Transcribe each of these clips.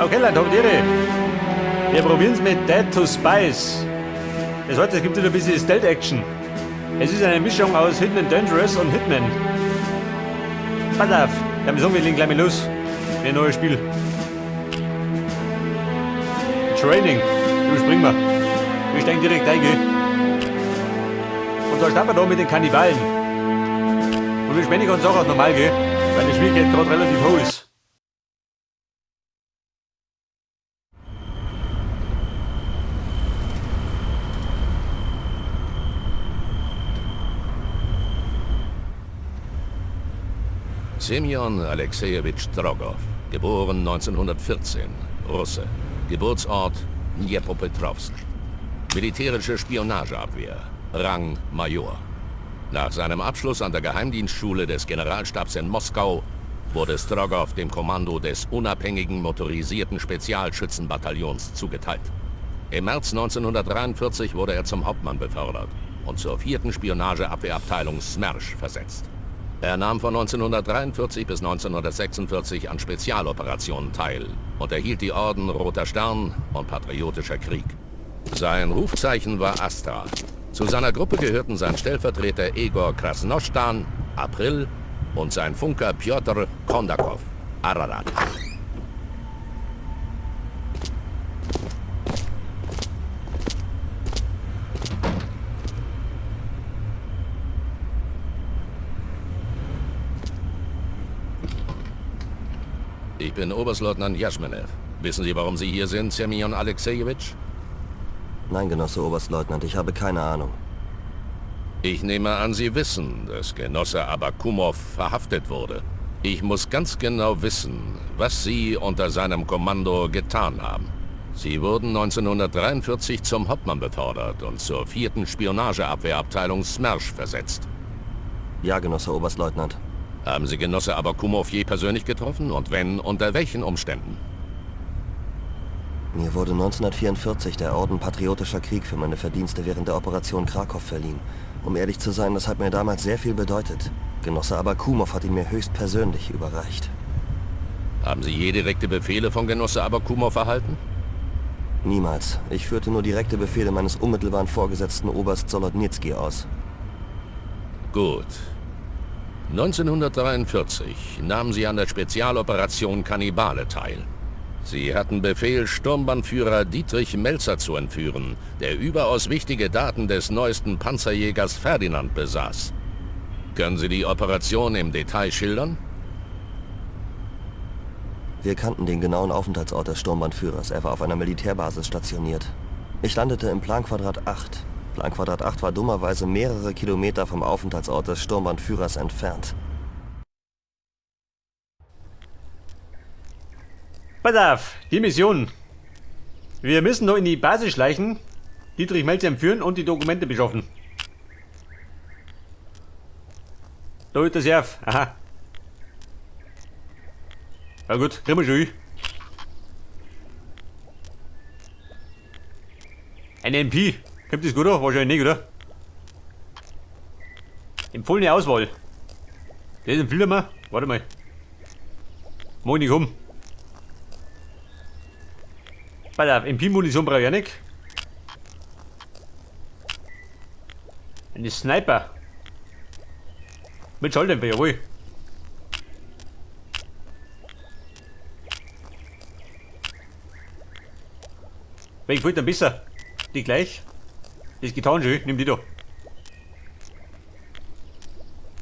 Okay, Land, Tiere. Wir probieren es mit Dead to Spice. Das heißt, es gibt wieder ein bisschen Stealth-Action. Es ist eine Mischung aus Hidden and Dangerous und Hitman. Pass auf, ich hab gesagt, wir legen gleich mal los. Ein neues Spiel. Training. Du spring mal. Wir steigen direkt ein, gell? Und da starten wir da mit den Kannibalen. Und wir spielen die ganze Sache auch normal, gell? Weil die Schwierigkeit gerade relativ hoch ist. Semyon Alexejewitsch Drogow, geboren 1914, Russe, Geburtsort Dnjepropetrovsk, militärische Spionageabwehr, Rang Major. Nach seinem Abschluss an der Geheimdienstschule des Generalstabs in Moskau wurde Strogow dem Kommando des unabhängigen motorisierten Spezialschützenbataillons zugeteilt. Im März 1943 wurde er zum Hauptmann befördert und zur 4. Spionageabwehrabteilung Smersh versetzt. Er nahm von 1943 bis 1946 an Spezialoperationen teil und erhielt die Orden Roter Stern und Patriotischer Krieg. Sein Rufzeichen war Astra. Zu seiner Gruppe gehörten sein Stellvertreter Egor Krasnoschtan, April, und sein Funker Pjotr Kondakow, Ararat. Ich bin Oberstleutnant Jasmenew. Wissen Sie, warum Sie hier sind, Semyon Alexejewitsch? Nein, Genosse Oberstleutnant, ich habe keine Ahnung. Ich nehme an, Sie wissen, dass Genosse Abakumov verhaftet wurde. Ich muss ganz genau wissen, was Sie unter seinem Kommando getan haben. Sie wurden 1943 zum Hauptmann befördert und zur 4. Spionageabwehrabteilung Smersh versetzt. Ja, Genosse Oberstleutnant. Haben Sie Genosse Abakumov je persönlich getroffen und wenn, unter welchen Umständen? Mir wurde 1944 der Orden Patriotischer Krieg für meine Verdienste während der Operation Krakow verliehen. Um ehrlich zu sein, das hat mir damals sehr viel bedeutet. Genosse Abakumov hat ihn mir höchstpersönlich überreicht. Haben Sie je direkte Befehle von Genosse Abakumov erhalten? Niemals. Ich führte nur direkte Befehle meines unmittelbaren Vorgesetzten Oberst Solodnizki aus. Gut. 1943 nahmen Sie an der Spezialoperation Kannibale teil. Sie hatten Befehl, Sturmbannführer Dietrich Melzer zu entführen, der überaus wichtige Daten des neuesten Panzerjägers Ferdinand besaß. Können Sie die Operation im Detail schildern? Wir kannten den genauen Aufenthaltsort des Sturmbannführers. Er war auf einer Militärbasis stationiert. Ich landete im Planquadrat 8. Planquadrat 8 war dummerweise mehrere Kilometer vom Aufenthaltsort des Sturmbannführers entfernt. Pass auf, die Mission. Wir müssen noch in die Basis schleichen, Dietrich Melzer entführen und die Dokumente beschaffen. Da ist der Serv. Aha. Na gut, kriegen wir schon hin. Ein MP. Kommt das gut an? Wahrscheinlich nicht, oder? Empfohlene Auswahl. Das empfiehlt mir. Warte mal. Mach ich nicht um. Pass auf, MP-Munition brauche ich ja nicht. Eine Sniper. Mit Schalldämpfer, jawohl. Welche gefällt dir besser? Die gleich? Das ist getan schon, nimm die da.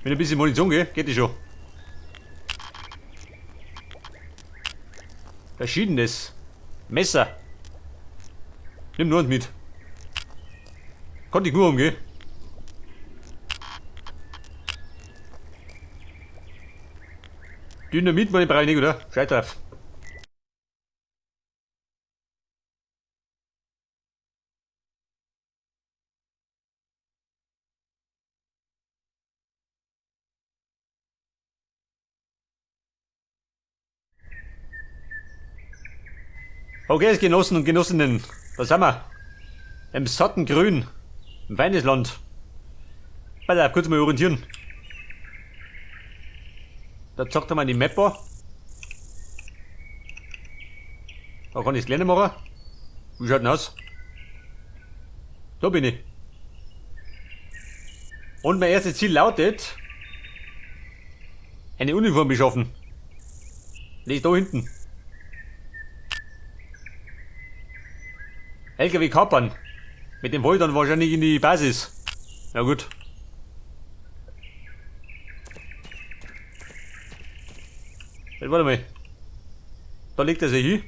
Wenn ein bisschen Munition geht, geht die schon. Verschiedenes. Messer. Nimm nur eins mit. Konnte ich nur umgehen. Dynamit brauche ich nicht, oder? Scheiß drauf. Okay, Genossen und Genossinnen, da sind wir. Im satten Grün. Im feines Land. Warte, kurz mal orientieren. Da zeigt er mal die Map an. Da kann ich das kleine machen. Wie schaut denn aus? Da bin ich. Und mein erstes Ziel lautet, eine Uniform beschaffen. Die ist da hinten. LKW kapern. Mit dem wollte dann wahrscheinlich in die Basis. Na gut. Jetzt warte mal. Da legt er sich hin.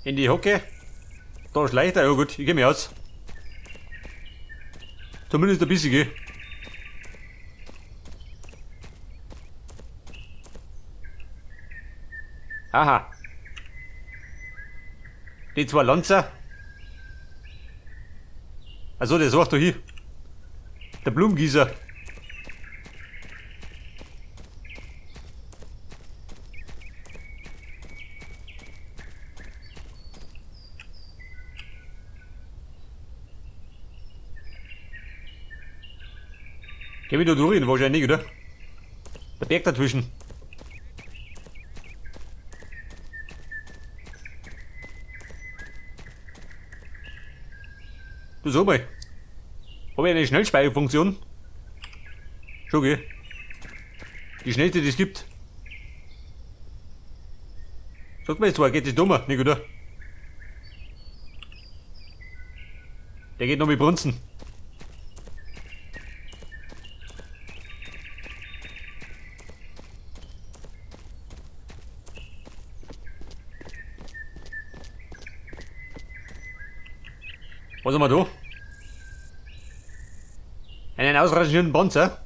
In die Hocke. Da schleicht er. Ja gut, ich geh mir aus. Zumindest ein bisschen, gell. Aha. Die zwei Lanzer. Also das sagst du hier. Der Blumengießer. Geh wieder durch, wahrscheinlich, oder? Der Berg dazwischen. Du sag mal. Hab ich eine Schnellspeicherfunktion? Schon, gell? Die schnellste, die es gibt. Sag mal jetzt zwar, geht das dummer, nicht, oder? Der geht noch mit Brunzen. Was haben wir da? Einen ausrangierten Panzer.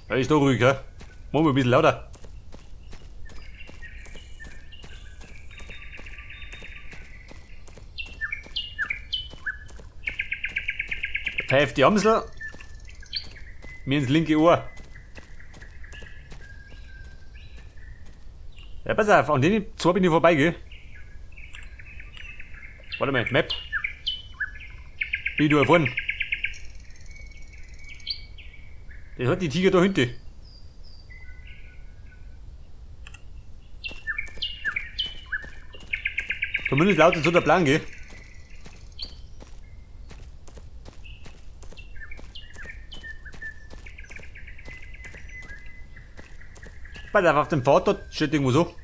Ja, ist da ruhig, ja? Machen wir ein bisschen lauter. Pfeift die Amsel. Mir ins linke Ohr. Ja, pass auf, an den zwei bin ich vorbei, gell? Warte mal, Map. Wie du erfahren. Das hat die Tiger da hinten. Zumindest lautet so der Plan, gell? Pass auf dem Pfad dort steht irgendwo so.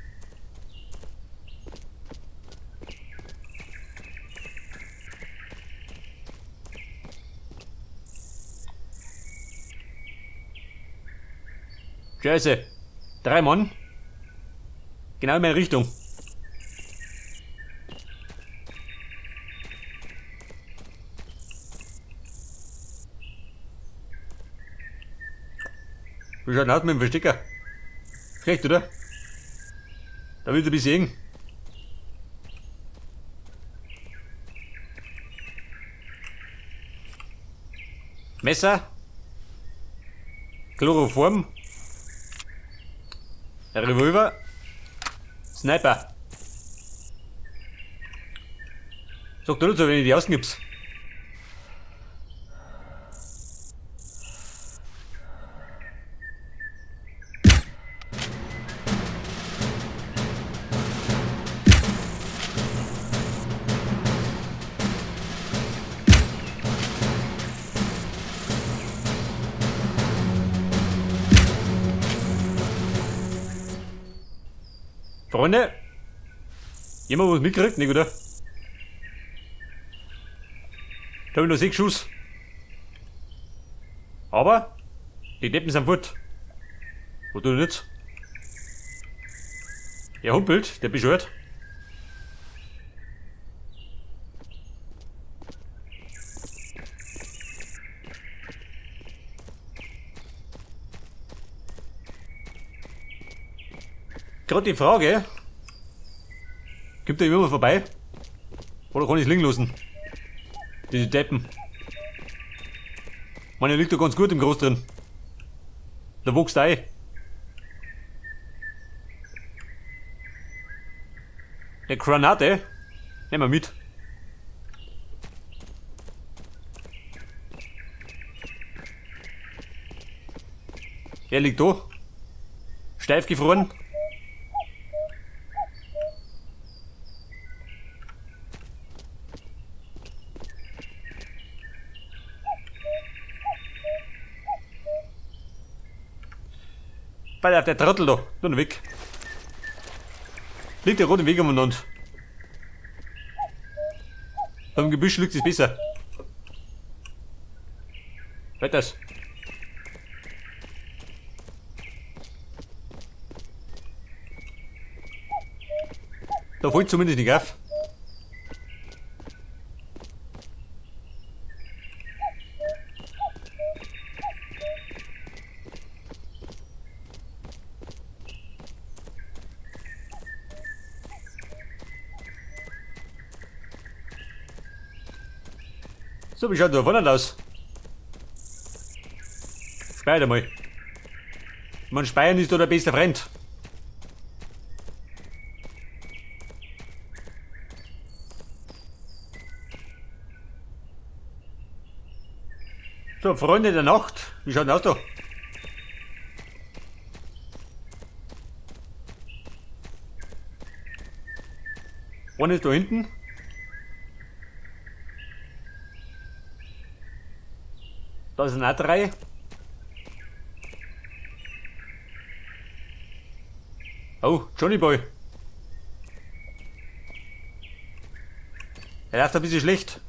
Scheiße. 3 Mann. Genau in meine Richtung. Wie schaut denn aus mit dem Verstecker? Schlecht, oder? Da willst du ein bisschen eng. Messer. Chloroform. Revolver. Sniper. Sag du dazu, wenn ich die ausgib's. Freunde, jemand was mitgekriegt, nicht, oder? Da hab ich noch 6 Schuss. Aber die Deppen sind fort. Wo tut er nicht? Er humpelt, der bescheuert. Gerade die Frage, gibt da jemand vorbei? Oder kann ich es liegen lassen? Diese Deppen. Meine liegt doch ganz gut im Groß drin. Da wächst ein. Eine Granate? Nehmen wir mit. Er liegt da. Steif gefroren. Weil der Trottel da. Nur weg. Liegt der rote Weg umeinander. Am Gebüsch liegt es besser. Weiters. Da fällt zumindest nicht auf. So, wie schaut der Wandert aus? Speier mal. Man, Speiern ist da der beste Freund. So, Freunde der Nacht. Wie schaut denn aus da? Einer ist da hinten. Da sind auch 3. Oh, Johnny Boy. Er läuft ein bisschen schlecht.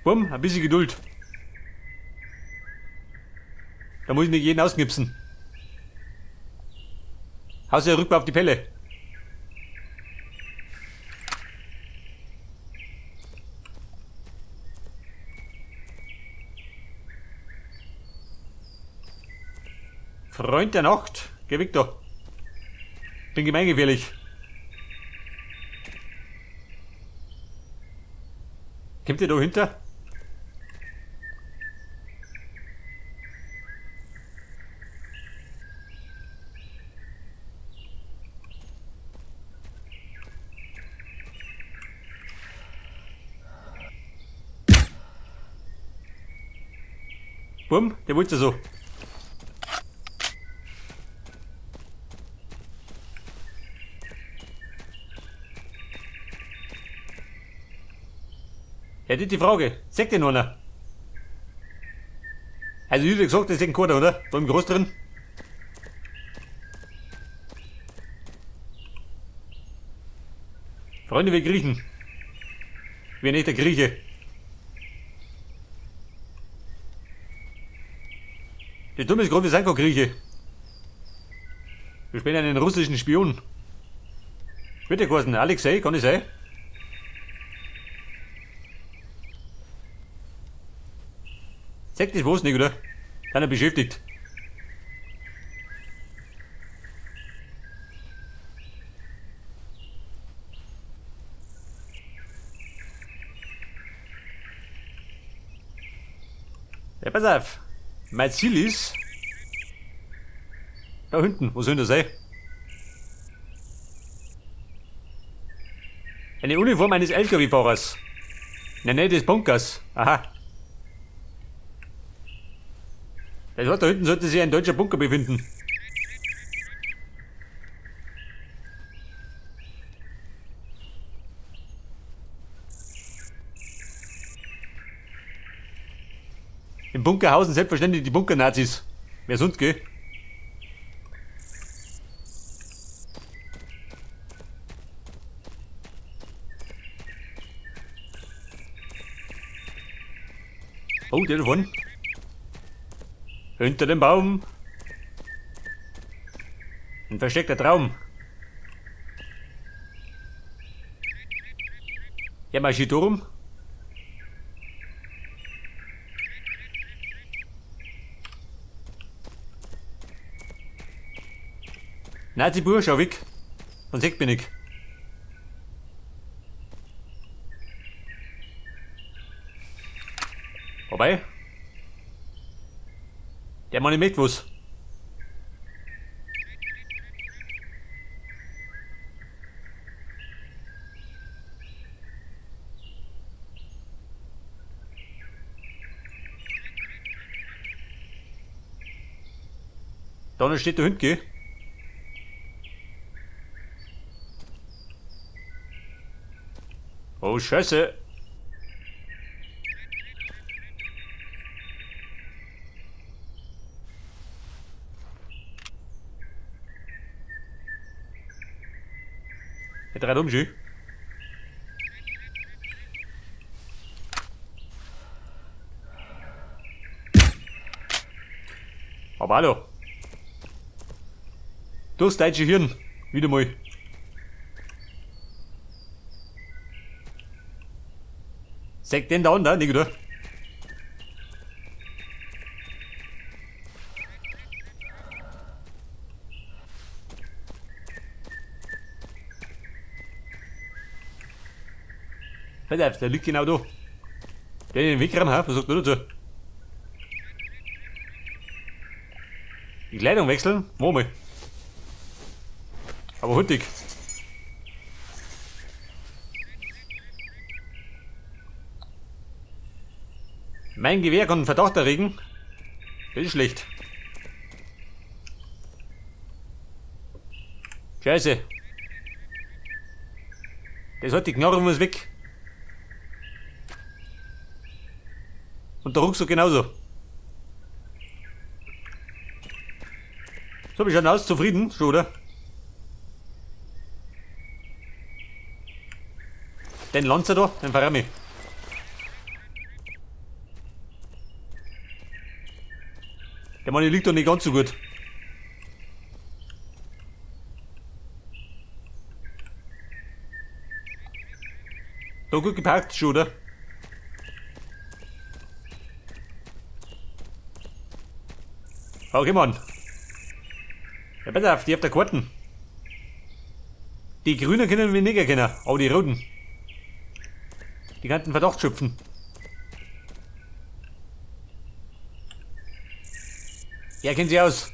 Bumm, ein bisschen Geduld. Da muss ich nicht jeden ausknipsen. Haus ja rückbar auf die Pelle. Freund der Nacht, geh weg da. Bin gemeingefährlich. Kommt ihr da hinter? Bumm, der wollte so. Ja, das ist die Frage. Sagt den einer? Also, ich hätte gesagt, das ist ein Kader, oder? Da im Groß drin. Freunde, wir Griechen. Wir nicht der Grieche. Der Dumme ist gerade, wir sind kein Grieche. Wir spielen einen russischen Spion. Wird der geheißen Alexei, kann ich sein? Sagt das was nicht, oder? Dann er beschäftigt. Ja, pass auf. Mein Ziel ist... Da hinten, wo soll das sein? Eine Uniform eines LKW-Fahrers. In der Nähe des Bunkers. Aha. Das heißt, da hinten sollte sich ein deutscher Bunker befinden. Im Bunker hausen selbstverständlich die Bunker-Nazis. Wer sonst, gell? Oh, der davon. Hinter dem Baum. Ein versteckter Traum. Er marschiert rum. Nazi-Bur, schau weg. Von Sekt bin ich. Vorbei. Der Mann mit was. Da steht der Hund, gell? Oh, Scheiße. Er dreht um, schön. Aber hallo. Durchs deutsche Hirn. Wieder mal. Sag den da unten, nicht oder? Pass auf, der liegt genau da. Der in den Weg ran, was sagt du dazu? Die Kleidung wechseln? Wo mal? Aber hüttig. Mein Gewehr kann einen Verdacht erregen. Das ist schlecht. Scheiße. Das hat die Knarre muss weg. Und der Rucksack genauso. So, wie schaut aus? Zufrieden? Schon, oder? Den Lanzer da, den Farami. Der Mann liegt doch nicht ganz so gut. Da gut geparkt, schon, oder? Okay, Mann. Ja, pass auf, die auf der Karten. Die Grünen können wir nicht erkennen, aber die Roten. Die könnten Verdacht schöpfen. Ja, kennen sie aus.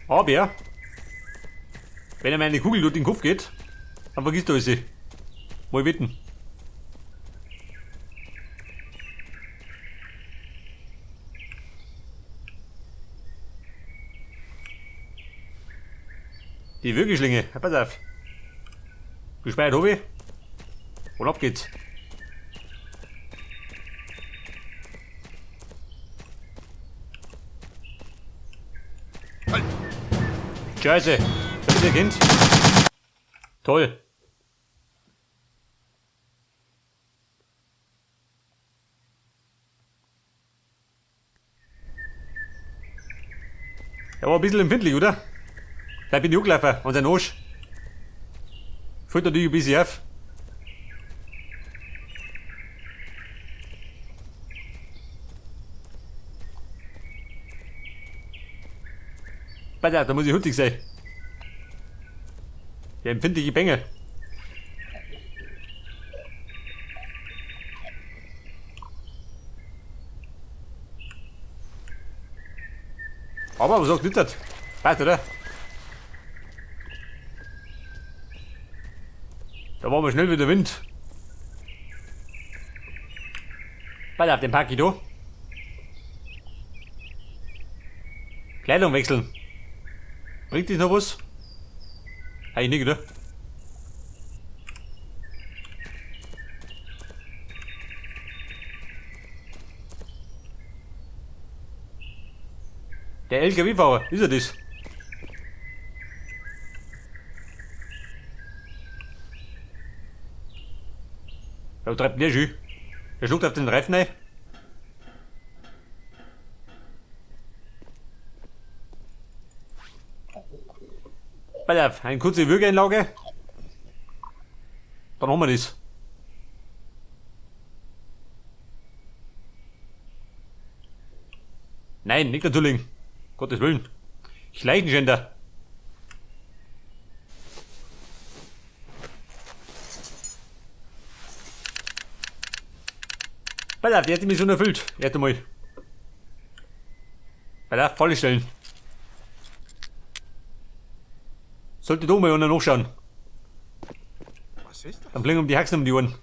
Aber, wenn er mir eine Kugel durch den Kopf geht, dann vergisst er sie. Mal wetten. Die Würgeschlinge, ja, pass auf. Gespeiert habe ich. Und ab geht's. Halt. Scheiße, das ist ihr Kind. Toll. Er war ein bisschen empfindlich, oder? Da bin ich angelaufen, an seinen Arsch. Fällt natürlich ein bisschen auf. Pass auf, da muss ich hütig sein. Der empfindliche Bengel. Aber was sagt nicht das? Passt, oder? Da war mal schnell wieder Wind. Pass auf, den pack ich da. Kleidung wechseln. Bringt das noch was? Eigentlich nicht, oder? Der LKW-Fahrer, ist er das? Da treibt der schön. Der schluckt auf den Reifen ein. Pass auf, eine kurze Würgeeinlage. Dann haben wir das. Nein, nicht der Tulling. Gottes Willen. Ich Leichenschänder. Pass auf, die hat die Mission erfüllt. Warte mal. Pass auf, Falle stellen. Sollte da mal einer nachschauen. Was ist das? Dann fliegen um die Haxen um die Ohren.